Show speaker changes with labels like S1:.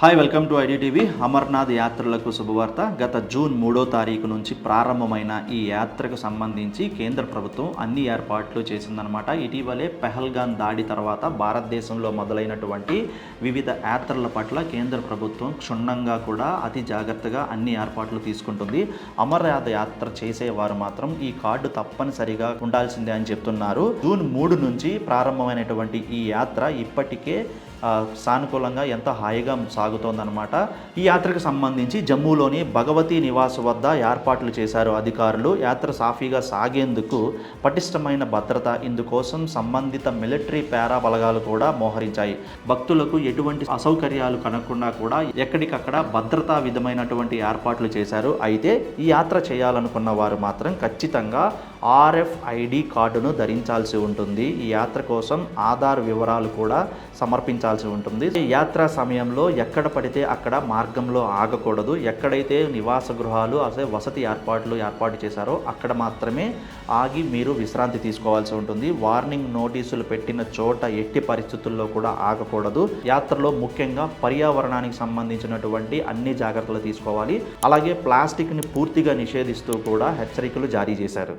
S1: Hi welcome to IDTV. Amarnath యాత్రలకు శుభవార్త. గత జూన్ 3వ తారీఖు నుంచి ప్రారంభమైన ఈ యాత్రకు సంబంధించి కేంద్ర ప్రభుత్వం అన్ని ఏర్పాట్లు చేసిందనమాట. ఇటీవలే పెహల్గాన్ దాడి తర్వాత భారతదేశంలో మొదలైనటువంటి వివిధ యాత్రల పట్ల కేంద్ర ప్రభుత్వం క్షుణ్ణంగా కూడా అతి జాగ్రత్తగా అన్ని ఏర్పాట్లు తీసుకుంటుంది. అమర్నాథ్ యాత్ర చేసేవారు మాత్రం ఈ కార్డు తప్పనిసరిగా ఉండాల్సిందే అని చెప్తున్నారు. జూన్ 3 నుంచి ప్రారంభమైనటువంటి ఈ యాత్ర ఇప్పటికే సానుకూలంగా ఎంతో హాయిగా సాగుతోందనమాట. ఈ యాత్రకు సంబంధించి జమ్మూలోని భగవతీ నివాస్ వద్ద ఏర్పాట్లు చేశారు అధికారులు. యాత్ర సాఫీగా సాగేందుకు పటిష్టమైన భద్రత, ఇందుకోసం సంబంధిత మిలిటరీ పారా బలగాలు కూడా మోహరించాయి. భక్తులకు ఎటువంటి అసౌకర్యాలు కనకుండా కూడా ఎక్కడికక్కడ భద్రతా విధమైనటువంటి ఏర్పాట్లు చేశారు. అయితే ఈ యాత్ర చేయాలనుకున్న వారు మాత్రం ఖచ్చితంగా RFID కార్డును ధరించాల్సి ఉంటుంది. ఈ యాత్ర కోసం ఆధార్ వివరాలు కూడా సమర్పించాల్సి ఉంటుంది. ఈ యాత్ర సమయంలో ఎక్కడ పడితే అక్కడ మార్గంలో ఆగకూడదు. ఎక్కడైతే నివాస గృహాలు అదే వసతి ఏర్పాటు చేశారో అక్కడ మాత్రమే ఆగి మీరు విశ్రాంతి తీసుకోవాల్సి ఉంటుంది. వార్నింగ్ నోటీసులు పెట్టిన చోట ఎట్టి పరిస్థితుల్లో కూడా ఆగకూడదు. యాత్రలో ముఖ్యంగా పర్యావరణానికి సంబంధించినటువంటి అన్ని జాగ్రత్తలు తీసుకోవాలి. అలాగే ప్లాస్టిక్ని పూర్తిగా నిషేధిస్తూ కూడా హెచ్చరికలు జారీ చేశారు.